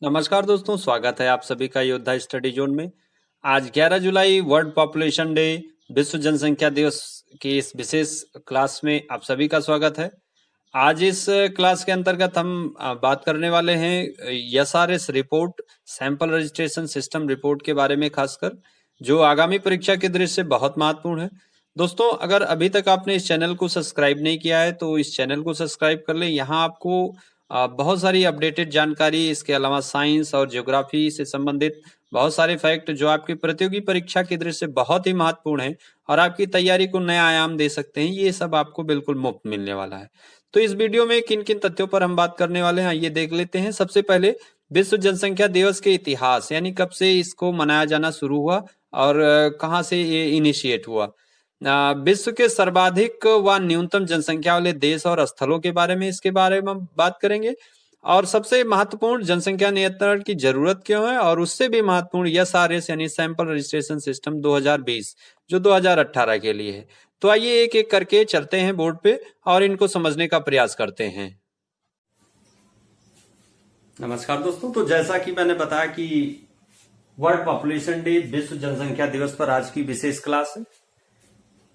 नमस्कार दोस्तों, स्वागत है आप सभी का योद्धा स्टडी जोन में। आज 11 जुलाई वर्ल्ड पॉपुलेशन डे, विश्व जनसंख्या दिवस की इस विशेष क्लास में आप सभी का स्वागत है। आज इस क्लास के अंतर्गत हम बात करने वाले हैं SRS report, sample registration system report के बारे में, खासकर जो आगामी परीक्षा की दृष्टि से बहुत महत्वपूर्ण है। दोस्तों, अगर अभी तक आपने इस चैनल को सब्सक्राइब नहीं किया है तो इस चैनल को सब्सक्राइब कर लें। यहाँ आपको बहुत सारी अपडेटेड जानकारी, इसके अलावा साइंस और ज्योग्राफी से संबंधित बहुत सारे फैक्ट जो आपकी प्रतियोगी परीक्षा की दृष्टि से बहुत ही महत्वपूर्ण है और आपकी तैयारी को नया आयाम दे सकते हैं, ये सब आपको बिल्कुल मुफ्त मिलने वाला है। तो इस वीडियो में किन किन तथ्यों पर हम बात करने वाले हैं, ये देख लेते हैं। सबसे पहले विश्व जनसंख्या दिवस के इतिहास, यानी कब से इसको मनाया जाना शुरू हुआ और कहाँ से ये इनिशिएट हुआ। विश्व के सर्वाधिक व न्यूनतम जनसंख्या वाले देश और स्थलों के बारे में, इसके बारे में हम बात करेंगे। और सबसे महत्वपूर्ण, जनसंख्या नियंत्रण की जरूरत क्यों है, और उससे भी महत्वपूर्ण एसआरएस यानी सैंपल रजिस्ट्रेशन सिस्टम 2020 जो 2018 के लिए है। तो आइए एक एक करके चलते हैं बोर्ड पे और इनको समझने का प्रयास करते हैं। नमस्कार दोस्तों, तो जैसा कि मैंने बताया कि वर्ल्ड पॉपुलेशन डे, विश्व जनसंख्या दिवस पर आज की विशेष क्लास है।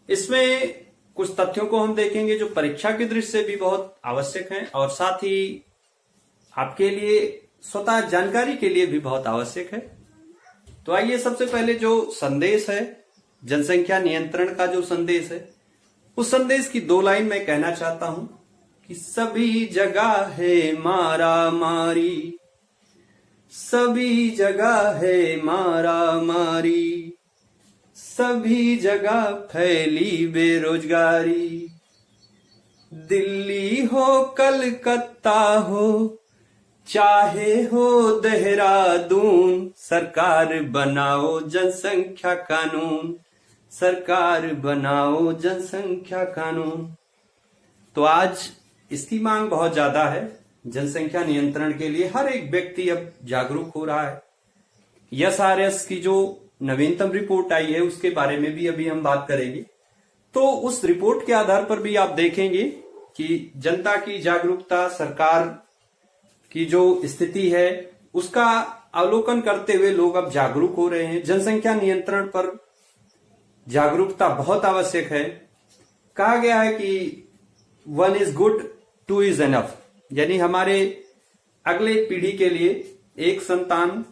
इसमें कुछ तथ्यों को हम देखेंगे जो परीक्षा की दृष्टि से भी बहुत आवश्यक हैं और साथ ही आपके लिए स्वतः जानकारी के लिए भी बहुत आवश्यक है। तो आइए, सबसे पहले जो संदेश है, जनसंख्या नियंत्रण का जो संदेश है, उस संदेश की 2 लाइन मैं कहना चाहता हूं कि सभी जगह है मारा मारी, सभी जगह है मारा मारी, सभी जगह फैली बेरोजगारी, दिल्ली हो कलकत्ता हो चाहे हो देहरादून, सरकार बनाओ जनसंख्या कानून, सरकार बनाओ जनसंख्या कानून। तो आज इसकी मांग बहुत ज्यादा है। जनसंख्या नियंत्रण के लिए हर एक व्यक्ति अब जागरूक हो रहा है। एसआरएस की जो नवीनतम रिपोर्ट आई है उसके बारे में भी अभी हम बात करेंगे। तो उस रिपोर्ट के आधार पर भी आप देखेंगे कि जनता की जागरूकता, सरकार की जो स्थिति है उसका अवलोकन करते हुए लोग अब जागरूक हो रहे हैं। जनसंख्या नियंत्रण पर जागरूकता बहुत आवश्यक है। कहा गया है कि 1 is good, 2 is enough, यानी हमारे अगले पीढ़ी के लिए एक संतान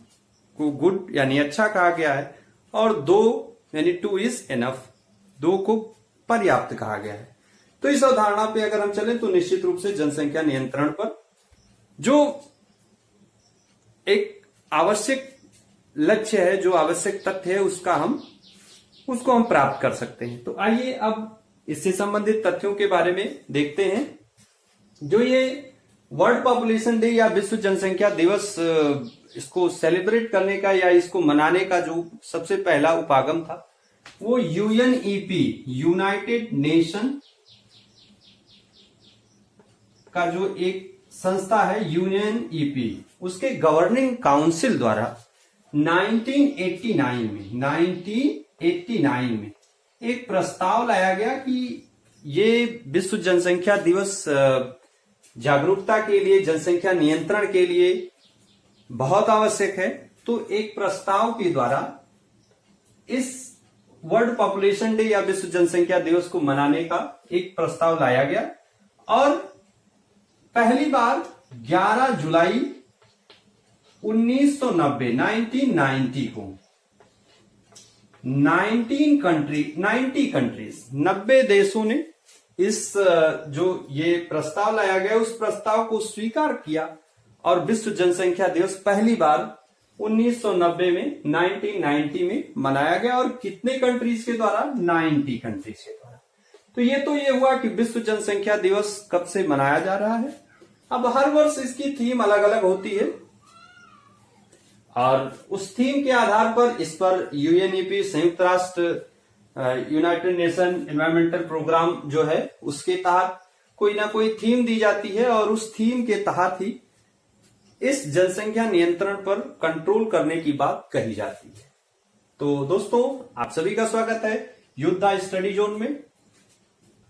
को गुड यानी अच्छा कहा गया है और 2 यानी 2 is enough, 2 को पर्याप्त कहा गया है। तो इस अवधारणा पे अगर हम चलें तो निश्चित रूप से जनसंख्या नियंत्रण पर जो एक आवश्यक लक्ष्य है, जो आवश्यक तथ्य है, उसको हम प्राप्त कर सकते हैं। तो आइए अब इससे संबंधित तथ्यों के बारे में देखते हैं। जो ये वर्ल्ड पॉपुलेशन डे या विश्व जनसंख्या दिवस, इसको सेलिब्रेट करने का या इसको मनाने का जो सबसे पहला उपागम था वो यूएनईपी, यूनाइटेड नेशन का जो एक संस्था है यूएनईपी, उसके गवर्निंग काउंसिल द्वारा 1989 में एक प्रस्ताव लाया गया कि ये विश्व जनसंख्या दिवस जागरूकता के लिए, जनसंख्या नियंत्रण के लिए बहुत आवश्यक है। तो एक प्रस्ताव के द्वारा इस वर्ल्ड पॉपुलेशन डे या विश्व जनसंख्या दिवस को मनाने का एक प्रस्ताव लाया गया और पहली बार 11 जुलाई 1990 को 90 कंट्रीज 90 देशों ने इस जो ये प्रस्ताव लाया गया उस प्रस्ताव को स्वीकार किया और विश्व जनसंख्या दिवस पहली बार 1990 में 1990 में मनाया गया। और कितने कंट्रीज के द्वारा? 90 कंट्रीज के द्वारा। तो ये हुआ कि विश्व जनसंख्या दिवस कब से मनाया जा रहा है। अब हर वर्ष इसकी थीम अलग अलग होती है और उस थीम के आधार पर इस पर यूएनईपी, संयुक्त राष्ट्र यूनाइटेड नेशन एनवायरमेंटल प्रोग्राम जो है उसके तहत कोई ना कोई थीम दी जाती है और उस थीम के तहत ही इस जनसंख्या नियंत्रण पर कंट्रोल करने की बात कही जाती है। तो दोस्तों, आप सभी का स्वागत है योद्धा स्टडी जोन में।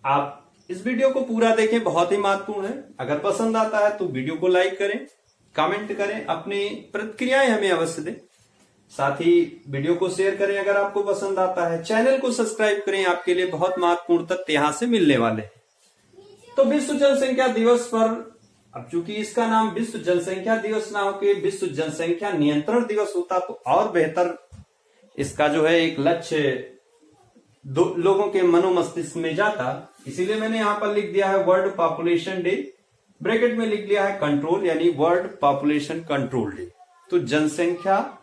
आप इस वीडियो को पूरा देखें, बहुत ही महत्वपूर्ण है। अगर पसंद आता है तो वीडियो को लाइक करें कमेंट करें, अपनी प्रतिक्रियाएं हमें अवश्य दें। साथ ही वीडियो को शेयर करें अगर आपको पसंद आता है। चैनल को सब्सक्राइब करें, आपके लिए बहुत महत्वपूर्ण तथ्य यहां से मिलने वाले हैं। तो विश्व जनसंख्या दिवस पर, अब चूंकि इसका नाम विश्व जनसंख्या दिवस ना होकर विश्व जनसंख्या नियंत्रण दिवस होता तो और बेहतर, इसका जो है एक लक्ष्य लोगों के मनोमस्तिष्क में जाता। इसीलिए मैंने यहां पर लिख दिया है वर्ल्ड पॉपुलेशन डे, ब्रैकेट में लिख लिया है कंट्रोल, यानी वर्ल्ड पॉपुलेशन कंट्रोल डे। तो जनसंख्या,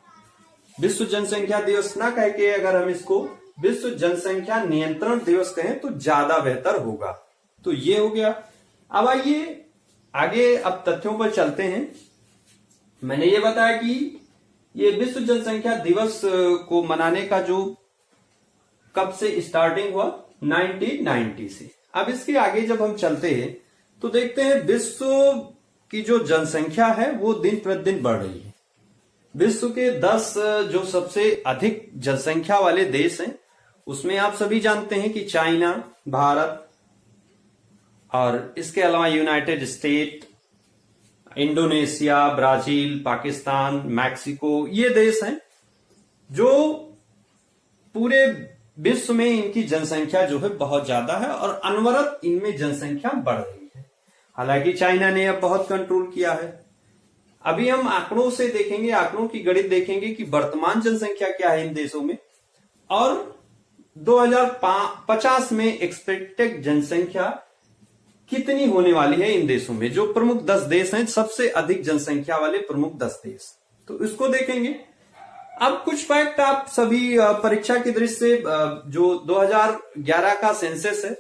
विश्व जनसंख्या दिवस ना कह के अगर हम इसको विश्व जनसंख्या नियंत्रण दिवस कहें तो ज्यादा बेहतर होगा। तो ये हो गया। अब आइए आगे अब तथ्यों पर चलते हैं। मैंने ये बताया कि ये विश्व जनसंख्या दिवस को मनाने का जो कब से स्टार्टिंग हुआ, 1990 से। अब इसके आगे जब हम चलते हैं तो देखते हैं विश्व की जो जनसंख्या है वो दिन प्रतिदिन बढ़ रही है। विश्व के 10 जो सबसे अधिक जनसंख्या वाले देश हैं उसमें आप सभी जानते हैं कि चाइना, भारत और इसके अलावा United state, Indonesia, Brazil, Pakistan, Mexico, ये देश हैं जो पूरे विश्व में इनकी जनसंख्या जो है बहुत ज्यादा है और अनवरत इनमें जनसंख्या बढ़ रही है। हालांकि चाइना ने अब बहुत कंट्रोल किया है। अभी हम आंकड़ों से देखेंगे, आंकड़ों की गणित देखेंगे कि वर्तमान जनसंख्या क्या है इन देशों में और 2050 में एक्सपेक्टेड जनसंख्या कितनी होने वाली है इन देशों में। जो प्रमुख 10 देश हैं, सबसे अधिक जनसंख्या वाले प्रमुख 10 देश, तो इसको देखेंगे। अब कुछ फैक्ट आप सभी परीक्षा की दृष्टि से, जो 2011 का सेंसस है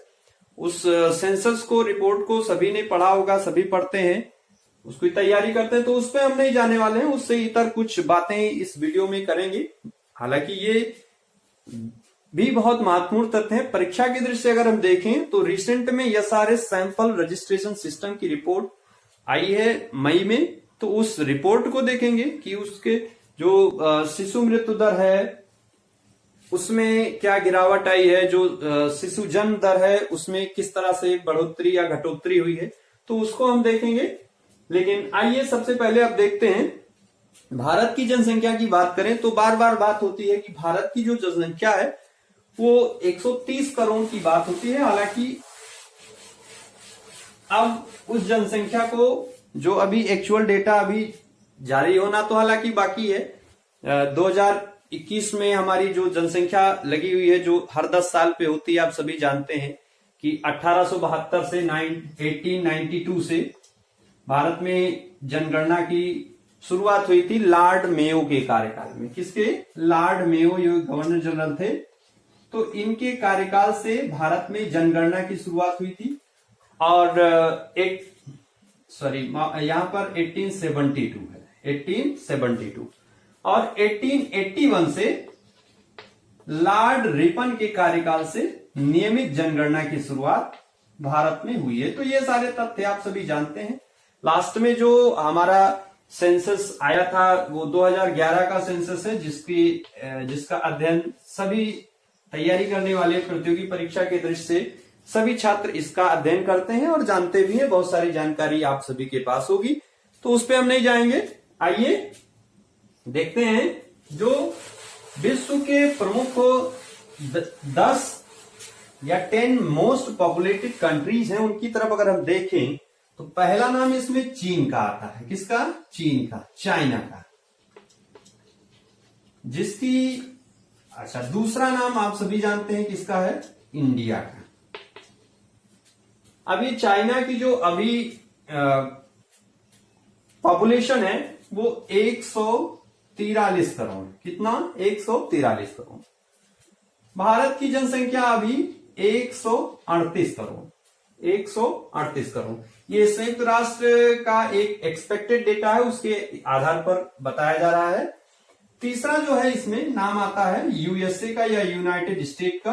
उस सेंसस को, रिपोर्ट को सभी ने पढ़ा होगा, सभी पढ़ते हैं, उसकी तैयारी करते हैं, तो उस पर हम नहीं जाने वाले हैं। उससे इतर कुछ बातें इस वीडियो में करेंगे। हालांकि ये भी बहुत महत्वपूर्ण तथ्य है परीक्षा की दृष्टि से। अगर हम देखें तो रिसेंट में एसआरएस सैंपल रजिस्ट्रेशन सिस्टम की रिपोर्ट आई है मई में, तो उस रिपोर्ट को देखेंगे कि उसके जो शिशु मृत्यु दर है उसमें क्या गिरावट आई है, जो शिशु जन्म दर है उसमें किस तरह से बढ़ोतरी या घटोतरी हुई है, तो उसको हम देखेंगे। लेकिन आइए सबसे पहले अब देखते हैं भारत की जनसंख्या की बात करें तो बार बार बात होती है कि भारत की जो जनसंख्या है वो 130 करोड़ की बात होती है। हालांकि अब उस जनसंख्या को, जो अभी एक्चुअल डेटा अभी जारी होना तो हालांकि बाकी है, 2021 में हमारी जो जनसंख्या लगी हुई है जो हर 10 साल पे होती है, आप सभी जानते हैं कि 1872 से 1892 से भारत में जनगणना की शुरुआत हुई थी लॉर्ड मेयो के कार्यकाल में। किसके? लॉर्ड मेयो, ये गवर्नर जनरल थे, तो इनके कार्यकाल से भारत में जनगणना की शुरुआत हुई थी। और यहां पर 1872 है, 1872, और 1881 से लॉर्ड रिपन के कार्यकाल से नियमित जनगणना की शुरुआत भारत में हुई है। तो ये सारे तथ्य आप सभी जानते हैं। लास्ट में जो हमारा सेंसस आया था वो 2011 का सेंसस है, जिसका अध्ययन सभी तैयारी करने वाले प्रतियोगी परीक्षा के दृष्टि से सभी छात्र इसका अध्ययन करते हैं और जानते भी हैं। बहुत सारी जानकारी आप सभी के पास होगी, तो उस पर हम नहीं जाएंगे। आइए देखते हैं जो विश्व के प्रमुख 10 या 10 मोस्ट पॉपुलेटेड कंट्रीज हैं उनकी तरफ अगर हम देखें तो पहला नाम इसमें चीन का आता है। किसका? चीन का, चाइना का। जिसकी, अच्छा, दूसरा नाम आप सभी जानते हैं किसका है? इंडिया का। अभी चाइना की जो अभी पॉपुलेशन है वो 143 करोड़। कितना? 143 करोड़। भारत की जनसंख्या अभी 138 करोड़, 138 करोड़। ये संयुक्त राष्ट्र का एक एक्सपेक्टेड डेटा है, उसके आधार पर बताया जा रहा है। तीसरा जो है इसमें नाम आता है यूएसए का या यूनाइटेड स्टेट का,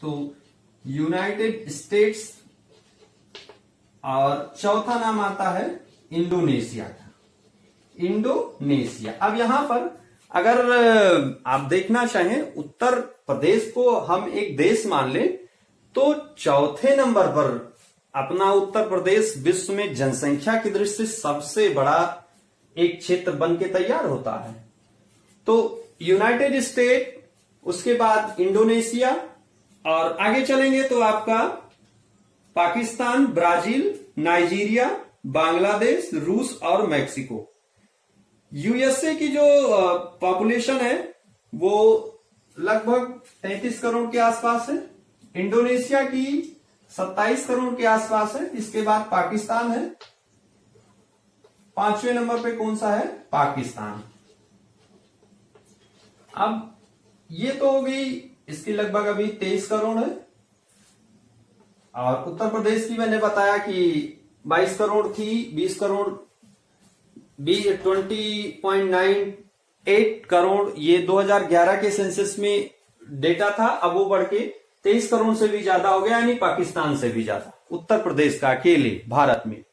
तो यूनाइटेड स्टेट्स, और चौथा नाम आता है इंडोनेशिया का, इंडोनेशिया। अब यहां पर अगर आप देखना चाहें उत्तर प्रदेश को हम एक देश मान लें तो चौथे नंबर पर अपना उत्तर प्रदेश विश्व में जनसंख्या की दृष्टि से सबसे बड़ा एक क्षेत्र बन के तैयार होता है। तो यूनाइटेड स्टेट, उसके बाद इंडोनेशिया, और आगे चलेंगे तो आपका पाकिस्तान, ब्राजील, नाइजीरिया, बांग्लादेश, रूस और मैक्सिको। यूएसए की जो पॉपुलेशन है वो लगभग 33 करोड़ के आसपास है। इंडोनेशिया की 27 करोड़ के आसपास है। इसके बाद पाकिस्तान है। 5वें नंबर पे कौन सा है? पाकिस्तान। अब ये तो हो गई, इसकी लगभग अभी 23 करोड़ है। और उत्तर प्रदेश की मैंने बताया कि 22 करोड़ थी, 20 करोड़, 20.98 करोड़ ये 2011 के सेंसस में डेटा था। अब वो बढ़ के 23 करोड़ से भी ज्यादा हो गया, यानी पाकिस्तान से भी ज्यादा उत्तर प्रदेश का अकेले भारत में।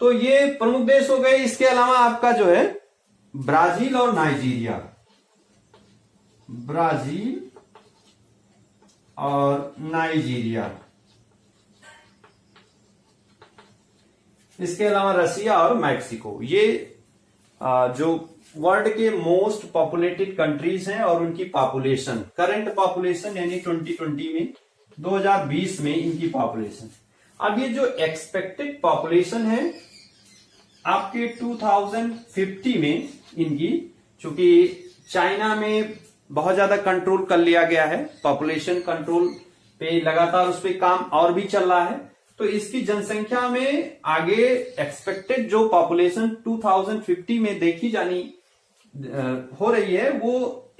तो ये प्रमुख देश हो गए। इसके अलावा आपका जो है ब्राजील और नाइजीरिया, ब्राजील और नाइजीरिया, इसके अलावा रसिया और मैक्सिको, ये जो वर्ल्ड के मोस्ट पॉपुलेटेड कंट्रीज हैं और उनकी पॉपुलेशन, करंट पॉपुलेशन यानी 2020 में, 2020 में इनकी पॉपुलेशन। अब ये जो एक्सपेक्टेड पॉपुलेशन है आपके 2050 में इनकी, चूंकि चाइना में बहुत ज्यादा कंट्रोल कर लिया गया है, पॉपुलेशन कंट्रोल पे लगातार उस पर काम और भी चल रहा है, तो इसकी जनसंख्या में आगे एक्सपेक्टेड जो पॉपुलेशन 2050 में देखी जानी हो रही है वो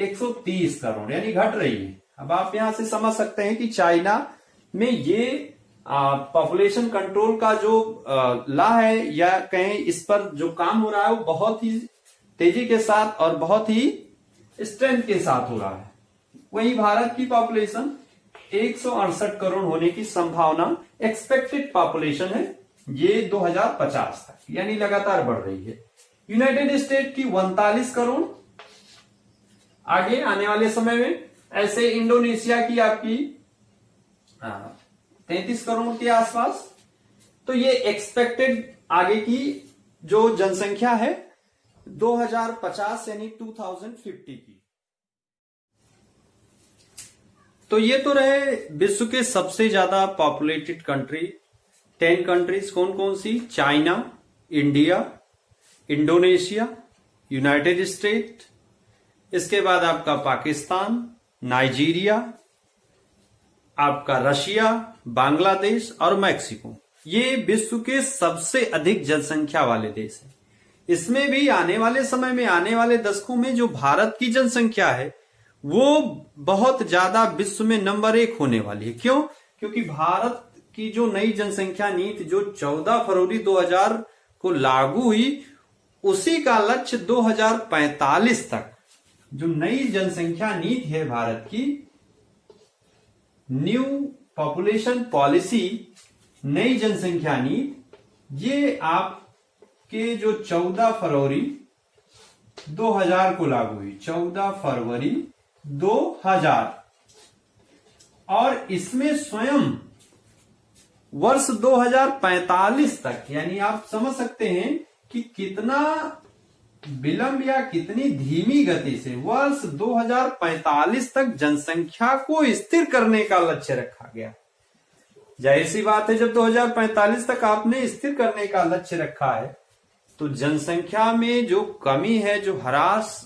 130 करोड़ यानी घट रही है। अब आप यहां से समझ सकते हैं कि चाइना में ये पॉपुलेशन कंट्रोल का जो ला है, या कहें इस पर जो काम हो रहा है, वो बहुत ही तेजी के साथ और बहुत ही स्ट्रेंथ के साथ हो रहा है। वही भारत की पॉपुलेशन 168 करोड़ होने की संभावना एक्सपेक्टेड पॉपुलेशन है, ये 2050 तक, यानी लगातार बढ़ रही है। यूनाइटेड स्टेट की 39 करोड़ आगे आने वाले समय में। ऐसे इंडोनेशिया की आपकी 33 करोड़ के आसपास। तो ये एक्सपेक्टेड आगे की जो जनसंख्या है 2050 यानी 2050 की। तो ये तो रहे विश्व के सबसे ज्यादा पॉपुलेटेड कंट्री। 10 कंट्रीज कौन कौन सी? China, India, Indonesia, United State, इसके बाद आपका पाकिस्तान, नाइजीरिया, आपका रशिया, बांग्लादेश और मैक्सिको। ये विश्व के सबसे अधिक जनसंख्या वाले देश हैं। इसमें भी आने वाले समय में, आने वाले दशकों में जो भारत की जनसंख्या है वो बहुत ज्यादा विश्व में नंबर 1 होने वाली है। क्यों? क्योंकि भारत की जो नई जनसंख्या नीति जो 14 फरवरी 2000 को लागू हुई, उसी का लक्ष्य 2045 तक जो नई जनसंख्या नीति है भारत की, न्यू पॉपुलेशन पॉलिसी, नई जनसंख्या नीति, ये आपके जो 14 फरवरी 2000 को लागू हुई, 14 फरवरी 2000, और इसमें स्वयं वर्ष 2045 तक, यानी आप समझ सकते हैं कि कितना विलंब या कितनी धीमी गति से वर्ष 2045 तक जनसंख्या को स्थिर करने का लक्ष्य रखा गया। जाहिर सी बात है, जब 2045 तक आपने स्थिर करने का लक्ष्य रखा है तो जनसंख्या में जो कमी है, जो ह्रास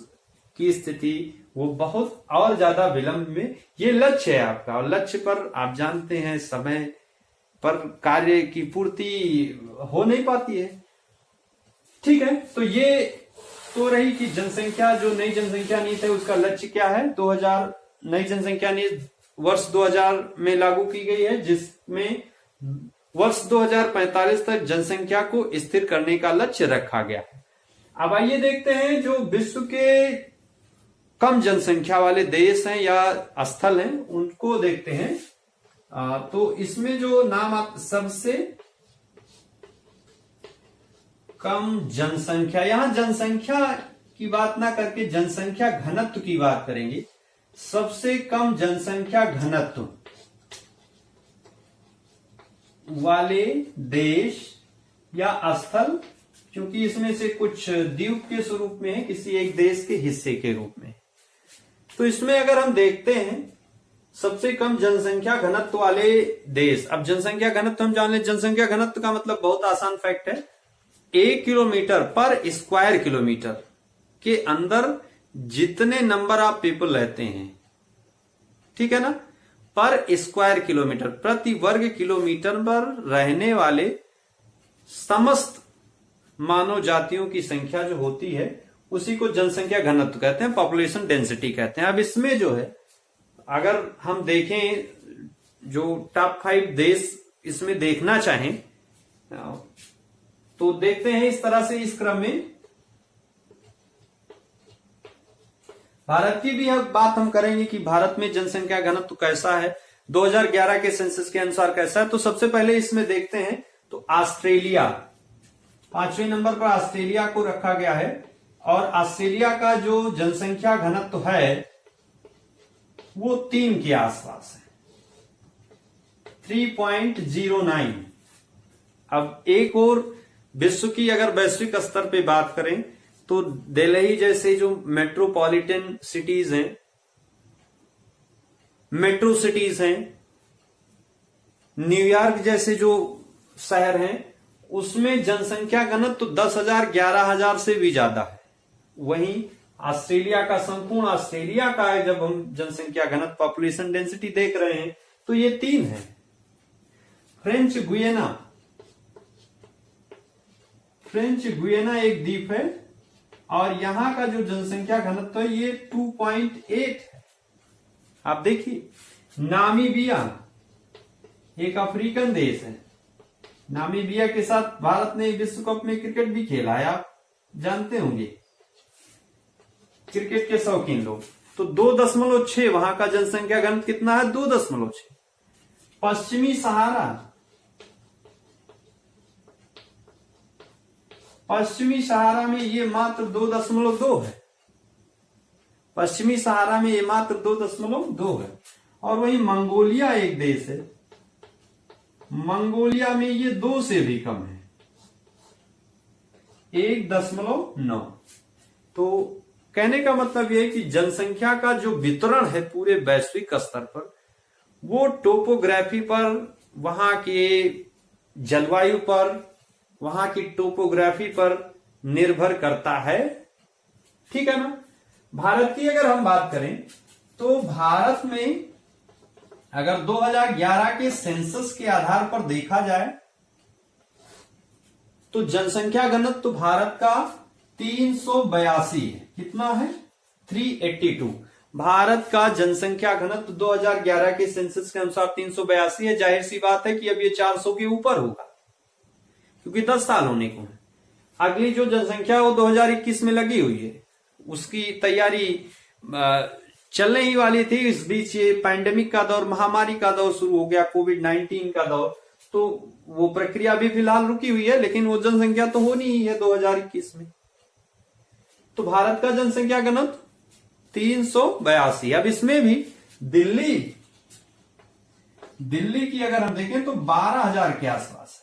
की स्थिति, वो बहुत और ज्यादा विलंब में, ये लक्ष्य है आपका। और लक्ष्य पर आप जानते हैं समय पर कार्य की पूर्ति हो नहीं पाती है। ठीक है, तो ये तो रही कि जनसंख्या, जो नई जनसंख्या नीति है उसका लक्ष्य क्या है। 2000 नई जनसंख्या नीति वर्ष 2000 में लागू की गई है, जिसमें वर्ष 2045 तक जनसंख्या को स्थिर करने का लक्ष्य रखा गया है। अब आइए देखते हैं जो विश्व के कम जनसंख्या वाले देश हैं या स्थल हैं, उनको देखते हैं। तो इसमें जो नाम सबसे कम जनसंख्या, यहां जनसंख्या की बात ना करके जनसंख्या घनत्व की बात करेंगे। सबसे कम जनसंख्या घनत्व, वाले देश या स्थल, क्योंकि इसमें से कुछ द्वीप के स्वरूप में है, किसी एक देश के हिस्से के रूप में। तो इसमें अगर हम देखते हैं सबसे कम जनसंख्या घनत्व वाले देश। अब जनसंख्या घनत्व हम जान ले, जनसंख्या घनत्व का मतलब बहुत आसान फैक्ट है, 1 किलोमीटर पर स्क्वायर किलोमीटर के अंदर जितने नंबर ऑफ पीपल रहते हैं, ठीक है ना, पर स्क्वायर किलोमीटर, प्रति वर्ग किलोमीटर पर रहने वाले समस्त मानव जातियों की संख्या जो होती है उसी को जनसंख्या घनत्व कहते हैं, पॉपुलेशन डेंसिटी कहते हैं। अब इसमें जो है अगर हम देखें जो टॉप 5 देश इसमें देखना चाहें तो देखते हैं इस तरह से, इस क्रम में भारत की भी अब बात हम करेंगे कि भारत में जनसंख्या घनत्व कैसा है, 2011 के सेंसस के अनुसार कैसा है। तो सबसे पहले इसमें देखते हैं तो ऑस्ट्रेलिया 5वें नंबर पर ऑस्ट्रेलिया को रखा गया है, और ऑस्ट्रेलिया का जो जनसंख्या घनत्व है वो 3 के आसपास है, 3.09। अब एक और विश्व की अगर वैश्विक स्तर पे बात करें तो दिल्ली जैसे जो मेट्रोपॉलिटन सिटीज हैं, मेट्रो सिटीज हैं, न्यूयॉर्क जैसे जो शहर हैं, उसमें जनसंख्या घनत्व 10,000 11,000 से भी ज्यादा है। वहीं ऑस्ट्रेलिया का, संपूर्ण ऑस्ट्रेलिया का जब हम जनसंख्या घनत्व पॉपुलेशन डेंसिटी देख रहे हैं तो ये 3 है। फ्रेंच गुयाना एक द्वीप है और यहां का जो जनसंख्या घनत्व है ये 2.8 है। आप देखिए, नामीबिया एक अफ्रीकन देश है, नामीबिया के साथ भारत ने विश्व कप में क्रिकेट भी खेला है, आप जानते होंगे, क्रिकेट के शौकीन लोग। तो 2.6 वहां का जनसंख्या घनत्व कितना है, 2.6। पश्चिमी सहारा में ये मात्र 2.2 है, पश्चिमी सहारा में ये मात्र 2.2 है। और वहीं मंगोलिया एक देश है, मंगोलिया में ये 2 से भी कम है, 1.9। तो कहने का मतलब यह है कि जनसंख्या का जो वितरण है पूरे वैश्विक स्तर पर, वो टोपोग्राफी पर, वहां के जलवायु पर, वहां की टोपोग्राफी पर निर्भर करता है, ठीक है ना। भारत की अगर हम बात करें तो भारत में अगर 2011 के सेंसस के आधार पर देखा जाए तो जनसंख्या घनत्व तो भारत का 382 है। कितना है, 382। भारत का जनसंख्या घनत्व 2011 के सेंसस के अनुसार 382 है। जाहिर सी बात है कि अब ये 400 के ऊपर होगा, क्योंकि 10 साल होने को है। अगली जो जनसंख्या वो 2021 में लगी हुई है, उसकी तैयारी चलने ही वाली थी। इस बीच ये पैंडेमिक का दौर, महामारी का दौर शुरू हो गया, कोविड-19 का दौर, तो वो प्रक्रिया भी फिलहाल रुकी हुई है, लेकिन वो जनसंख्या तो होनी ही है 2021 में। तो भारत का जनसंख्या घनत्व 382। अब इसमें भी दिल्ली की अगर हम देखें तो 12,000 के आसपास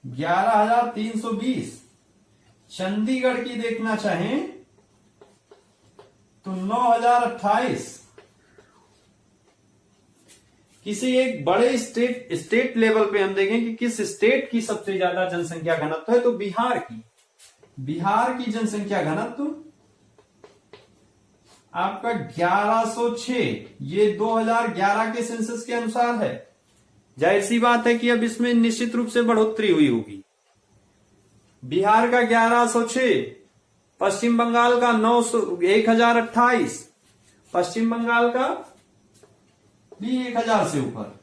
है, 11,320। चंडीगढ़ की देखना चाहें तो 9,028। किसी एक बड़े स्टेट लेवल पे हम देखें कि किस स्टेट की सबसे ज्यादा जनसंख्या घनत्व है, तो बिहार की जनसंख्या घनत्व आपका 1106। ये 2011 के सेंसस के अनुसार है। जाहिर सी बात है कि अब इसमें निश्चित रूप से बढ़ोतरी हुई होगी। बिहार का 1106, पश्चिम बंगाल का 1028, पश्चिम बंगाल का भी 1000 से ऊपर।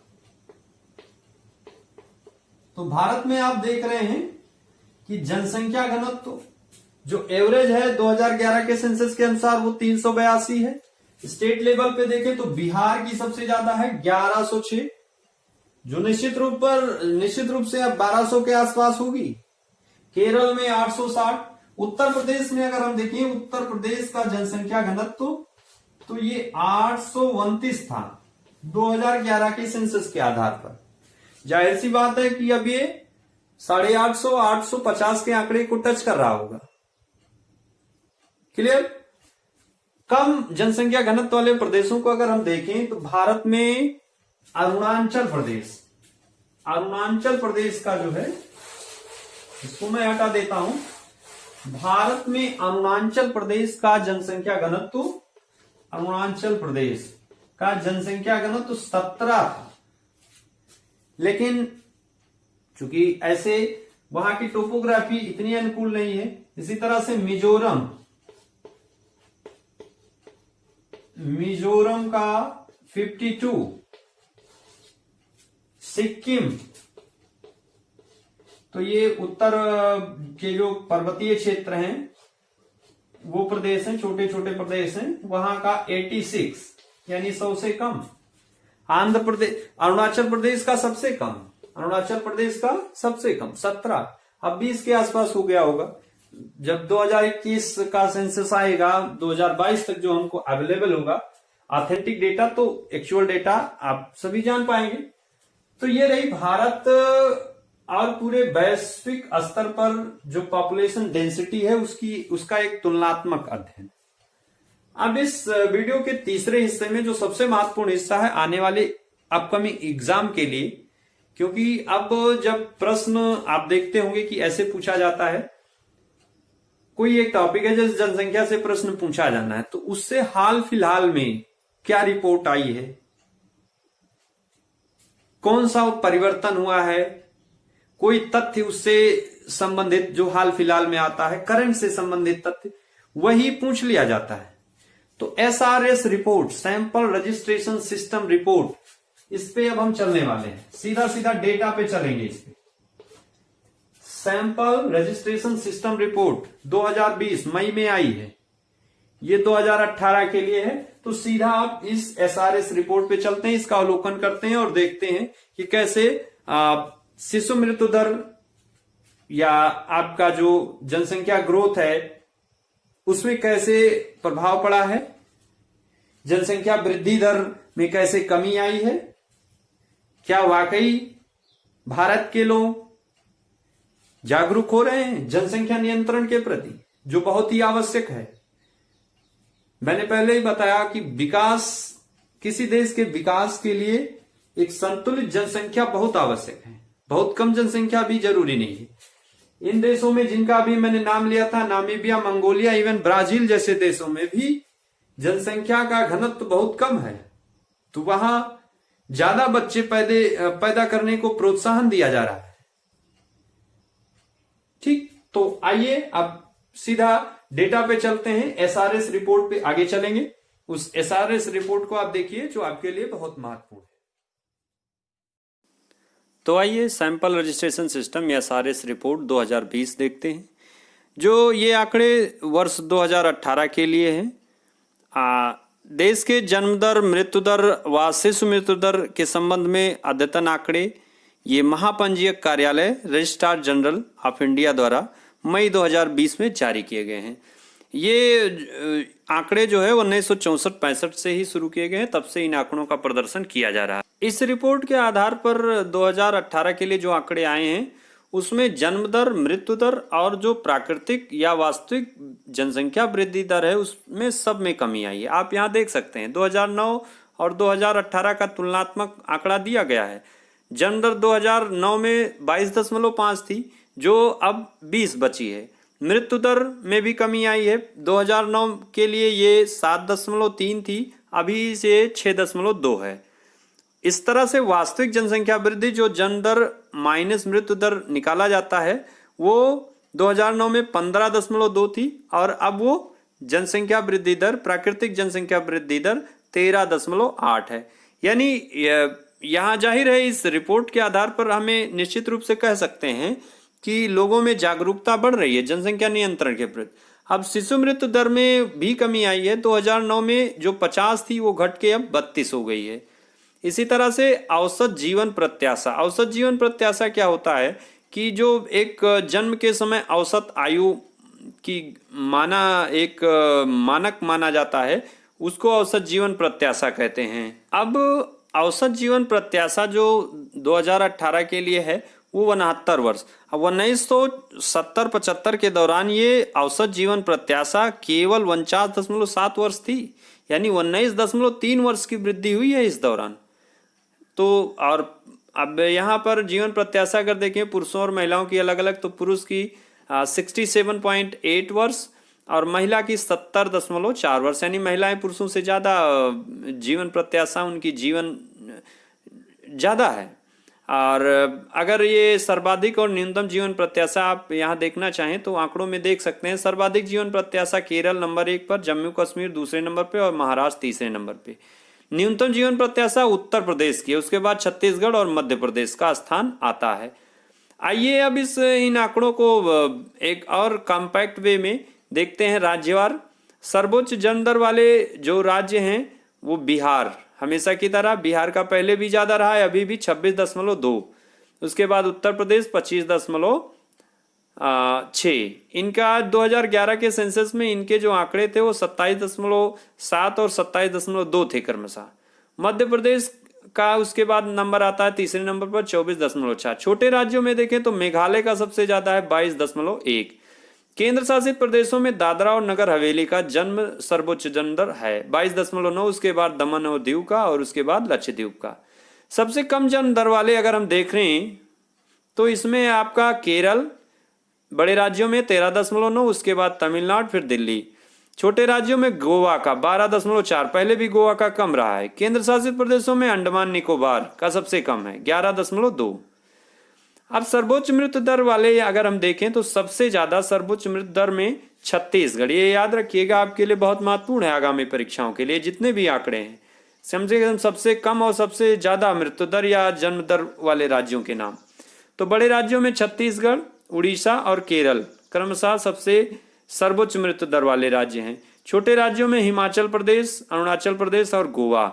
तो भारत में आप देख रहे हैं कि जनसंख्या घनत्व जो एवरेज है 2011 के सेंसस के अनुसार वो 382 है। स्टेट लेवल पे देखें तो बिहार की सबसे ज्यादा है 1106, जो निश्चित रूप से अब 1200 के आसपास होगी। केरल में 860। उत्तर प्रदेश में अगर हम देखें, उत्तर प्रदेश का जनसंख्या घनत्व तो ये 829 था 2011 के सेंसस के आधार पर। जाहिर सी बात है कि अब ये 850 850 के आंकड़े को टच कर रहा होगा। क्लियर। कम जनसंख्या घनत्व वाले प्रदेशों को अगर हम देखें तो भारत में अरुणाचल प्रदेश का जो है, इसको मैं हटा देता हूं, भारत में अरुणाचल प्रदेश का जनसंख्या घनत्व, अरुणाचल प्रदेश का जनसंख्या घनत्व 17 था। लेकिन चूंकि ऐसे वहां की टोपोग्राफी इतनी अनुकूल नहीं है, इसी तरह से मिजोरम का 52, सिक्किम, तो ये उत्तर के जो पर्वतीय क्षेत्र हैं वो प्रदेश हैं, छोटे छोटे प्रदेश हैं, वहां का 86 यानी 100 से कम। आंध्र प्रदेश, अरुणाचल प्रदेश का सबसे कम, 17, अब 20 के आसपास हो गया होगा। जब 2021 का सेंसस आएगा, 2022 तक जो हमको अवेलेबल होगा ऑथेंटिक डेटा, तो एक्चुअल डेटा आप सभी जान पाएंगे। तो ये रही भारत और पूरे वैश्विक स्तर पर जो पॉपुलेशन डेंसिटी है उसका एक तुलनात्मक अध्ययन। अब इस वीडियो के तीसरे हिस्से में जो सबसे महत्वपूर्ण हिस्सा है आने वाले अपकमिंग एग्जाम के लिए, क्योंकि अब जब प्रश्न आप देखते होंगे कि ऐसे पूछा जाता है, कोई एक टॉपिक है जैसे जनसंख्या से प्रश्न पूछा जाना है, तो उससे हाल फिलहाल में क्या रिपोर्ट आई है, कौन सा परिवर्तन हुआ है, कोई तथ्य उससे संबंधित जो हाल फिलहाल में आता है, करंट से संबंधित तथ्य, वही पूछ लिया जाता है। तो SRS report, sample registration system report, इस पे अब हम चलने वाले हैं, सीधा सीधा डेटा पे चलेंगे। इस पे सैंपल रजिस्ट्रेशन सिस्टम रिपोर्ट 2020 मई में आई है, ये 2018 के लिए है। तो सीधा आप इस SRS रिपोर्ट पे चलते हैं, इसका अवलोकन करते हैं और देखते हैं कि कैसे शिशु मृत्यु दर या आपका जो जनसंख्या ग्रोथ है उसमें कैसे प्रभाव पड़ा है, जनसंख्या वृद्धि दर में कैसे कमी आई है, क्या वाकई भारत के लोग जागरूक हो रहे हैं जनसंख्या नियंत्रण के प्रति, जो बहुत ही आवश्यक है। मैंने पहले ही बताया कि विकास, किसी देश के विकास के लिए एक संतुलित जनसंख्या बहुत आवश्यक है, बहुत कम जनसंख्या भी जरूरी नहीं है। इन देशों में जिनका अभी मैंने नाम लिया था, नामीबिया, मंगोलिया, इवन ब्राजील जैसे देशों में भी जनसंख्या का घनत्व बहुत कम है, तो वहां ज्यादा बच्चे पैदा करने को प्रोत्साहन दिया जा रहा है। ठीक, तो आइए अब सीधा डेटा पे चलते हैं, SRS रिपोर्ट पे आगे चलेंगे। उस SRS रिपोर्ट को आप देखिए जो आपके लिए बहुत महत्वपूर्ण है। तो आइए सैंपल रजिस्ट्रेशन सिस्टम या SRS रिपोर्ट 2020 देखते हैं। जो ये आंकड़े वर्ष 2018 के लिए हैं। देश के जन्म दर, मृत्यु दर व शिशु मृत्यु दर के संबंध में अद्यतन आंकड़े ये महापंजीयक कार्यालय रजिस्ट्रार जनरल ऑफ इंडिया द्वारा मई 2020 में जारी किए गए हैं। ये आंकड़े जो है 1964-65 से ही शुरू किए गए हैं, तब से इन आंकड़ों का प्रदर्शन किया जा रहा है। इस रिपोर्ट के आधार पर 2018 के लिए जो आंकड़े आए हैं उसमें जन्म दर, मृत्यु दर और जो प्राकृतिक या वास्तविक जनसंख्या वृद्धि दर है उसमें सब में कमी आई है। आप यहाँ देख सकते हैं 2009 और 2018 का तुलनात्मक आंकड़ा दिया गया है। जन्म दर 2009 में 22.5 थी, जो अब 20 बची है। मृत्यु दर में भी कमी आई है, 2009 के लिए ये 7.3 थी, अभी से 6.2 है। इस तरह से वास्तविक जनसंख्या वृद्धि, जो जन्म दर माइनस मृत्यु दर निकाला जाता है, वो 2009 में 15.2 थी और अब वो जनसंख्या वृद्धि दर, प्राकृतिक जनसंख्या वृद्धि दर 13.8 है। यानी यहाँ जाहिर है इस रिपोर्ट के आधार पर हमें निश्चित रूप से कह सकते हैं कि लोगों में जागरूकता बढ़ रही है जनसंख्या नियंत्रण के प्रति। अब शिशु मृत्यु दर में भी कमी आई है, 2009 में जो 50 थी वो घट के अब 32 हो गई है। इसी तरह से औसत जीवन प्रत्याशा, औसत जीवन प्रत्याशा क्या होता है कि जो एक जन्म के समय औसत आयु की एक मानक माना जाता है, उसको औसत जीवन प्रत्याशा कहते हैं। अब औसत जीवन प्रत्याशा जो 2018 के लिए है वो 69 वर्ष। अब 1970-75 के दौरान ये औसत जीवन प्रत्याशा केवल 49.7 वर्ष थी, यानी 19.3 वर्ष की वृद्धि हुई है इस दौरान। तो और अब यहाँ पर जीवन प्रत्याशा अगर देखें पुरुषों और महिलाओं की अलग अलग, तो पुरुष की 67.8 वर्ष और महिला की 70.4 वर्ष, यानी महिलाएं पुरुषों से ज़्यादा जीवन प्रत्याशा, उनकी जीवन ज़्यादा है। और अगर ये सर्वाधिक और न्यूनतम जीवन प्रत्याशा आप यहाँ देखना चाहें तो आंकड़ों में देख सकते हैं। सर्वाधिक जीवन प्रत्याशा केरल नंबर 1 पर, जम्मू कश्मीर दूसरे नंबर पे और महाराष्ट्र तीसरे नंबर पे। न्यूनतम जीवन प्रत्याशा उत्तर प्रदेश की है, उसके बाद छत्तीसगढ़ और मध्य प्रदेश का स्थान आता है। आइए अब इन आंकड़ों को एक और कॉम्पैक्ट वे में देखते हैं राज्यवार। सर्वोच्च जन्म दर वाले जो राज्य हैं वो बिहार, हमेशा की तरह बिहार का पहले भी ज़्यादा रहा है, अभी भी 26.2। उसके बाद उत्तर प्रदेश 25.6। इनका 2011 के सेंसस में इनके जो आंकड़े थे वो 27.7 और 27.2 थे क्रमशः। मध्य प्रदेश का उसके बाद नंबर आता है तीसरे नंबर पर 24.4। छोटे राज्यों में देखें तो मेघालय का सबसे ज्यादा है 22.1। केंद्र शासित प्रदेशों में दादरा और नगर हवेली का सर्वोच्च जन्म दर है 22.9। उसके बाद दमन और दीव का और उसके बाद लक्षद्वीप का। सबसे कम जन्म दर वाले अगर हम देख रहे हैं तो इसमें आपका केरल बड़े राज्यों में 13.9, उसके बाद तमिलनाडु, फिर दिल्ली। छोटे राज्यों में गोवा का 12.4, पहले भी गोवा का कम रहा है। केंद्र शासित प्रदेशों में अंडमान निकोबार का सबसे कम है 11.2। अब सर्वोच्च मृत्यु दर वाले अगर हम देखें तो सबसे ज्यादा सर्वोच्च मृत्यु दर में छत्तीसगढ़। ये याद रखिएगा, आपके लिए बहुत महत्वपूर्ण है आगामी परीक्षाओं के लिए। जितने भी आंकड़े हैं समझे सबसे कम और सबसे ज्यादा मृत्यु दर या जन्म दर वाले राज्यों के नाम। तो बड़े राज्यों में छत्तीसगढ़, उड़ीसा और केरल क्रमशः सबसे सर्वोच्च मृत्यु दर वाले राज्य हैं। छोटे राज्यों में हिमाचल प्रदेश, अरुणाचल प्रदेश और गोवा।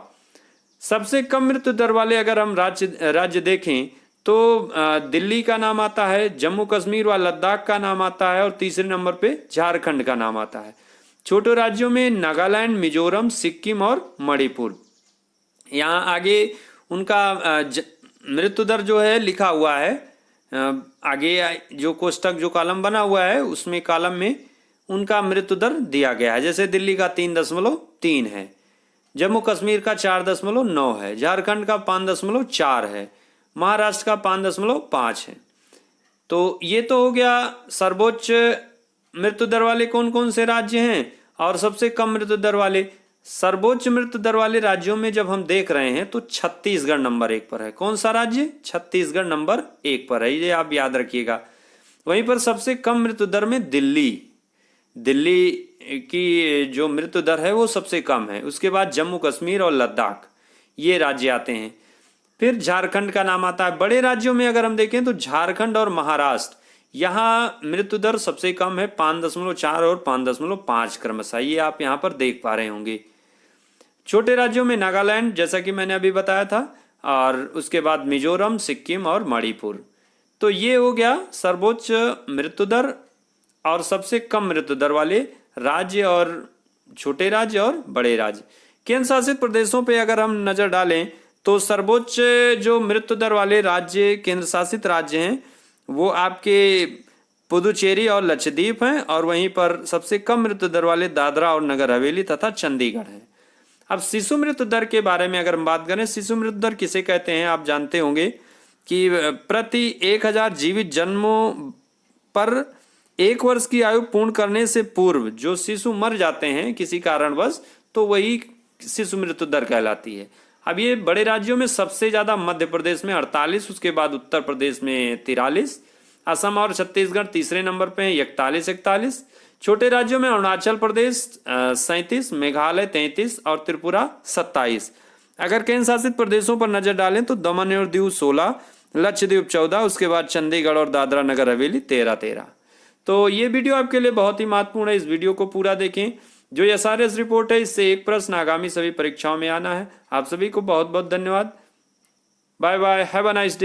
सबसे कम मृत्यु दर वाले अगर हम राज्य देखें तो दिल्ली का नाम आता है, जम्मू कश्मीर व लद्दाख का नाम आता है और तीसरे नंबर पे झारखंड का नाम आता है। छोटे राज्यों में नागालैंड, मिजोरम, सिक्किम और मणिपुर। यहाँ आगे उनका मृत्यु दर जो है लिखा हुआ है, आगे जो कोष्टक जो कॉलम बना हुआ है उसमें कॉलम में उनका मृत्यु दर दिया गया है। जैसे दिल्ली का 3.3 है, जम्मू कश्मीर का 4.9 है, झारखंड का 5.4 है, महाराष्ट्र का 5.5 है। तो ये तो हो गया सर्वोच्च मृत्यु दर वाले कौन कौन से राज्य हैं और सबसे कम मृत्यु दर वाले। सर्वोच्च मृत्यु दर वाले राज्यों में जब हम देख रहे हैं तो छत्तीसगढ़ नंबर 1 पर है। कौन सा राज्य? छत्तीसगढ़ नंबर 1 पर है, ये आप याद रखिएगा। वहीं पर सबसे कम मृत्यु दर में दिल्ली की जो मृत्यु दर है वो सबसे कम है। उसके बाद जम्मू कश्मीर और लद्दाख ये राज्य आते हैं। फिर झारखंड का नाम आता है। बड़े राज्यों में अगर हम देखें तो झारखंड और महाराष्ट्र, यहाँ मृत्यु दर सबसे कम है 5.4 और 5.5 क्रमशः, ये आप यहाँ पर देख पा रहे होंगे। छोटे राज्यों में नागालैंड, जैसा कि मैंने अभी बताया था, और उसके बाद मिजोरम, सिक्किम और मणिपुर। तो ये हो गया सर्वोच्च मृत्यु दर और सबसे कम मृत्यु दर वाले राज्य और छोटे राज्य और बड़े राज्य। केंद्र शासित प्रदेशों पे अगर हम नजर डालें तो सर्वोच्च जो मृत्यु दर वाले राज्य केंद्र शासित राज्य हैं वो आपके पुदुचेरी और लक्षद्वीप हैं, और वहीं पर सबसे कम मृत्यु दर वाले दादरा और नगर हवेली तथा चंडीगढ़ है। अब शिशु मृत्यु दर के बारे में अगर हम बात करें, शिशु मृत्यु दर किसे कहते हैं आप जानते होंगे कि प्रति 1000 जीवित जन्मों पर 1 वर्ष की आयु पूर्ण करने से पूर्व जो शिशु मर जाते हैं किसी कारणवश, तो वही शिशु मृत्यु दर कहलाती है। अब ये बड़े राज्यों में सबसे ज्यादा मध्य प्रदेश में 48, उसके बाद उत्तर प्रदेश में 43, असम और छत्तीसगढ़ तीसरे नंबर पे हैं 41। छोटे राज्यों में अरुणाचल प्रदेश 37, मेघालय 33 और त्रिपुरा 27। अगर केंद्र शासित प्रदेशों पर नजर डालें तो दमन और दीव 16, लक्षद्वीप 14, उसके बाद चंडीगढ़ और दादरा नगर हवेली 13। तो ये वीडियो आपके लिए बहुत ही महत्वपूर्ण है, इस वीडियो को पूरा देखें। जो SRS रिपोर्ट है इससे एक प्रश्न आगामी सभी परीक्षाओं में आना है। आप सभी को बहुत बहुत धन्यवाद। Bye bye, have a nice day.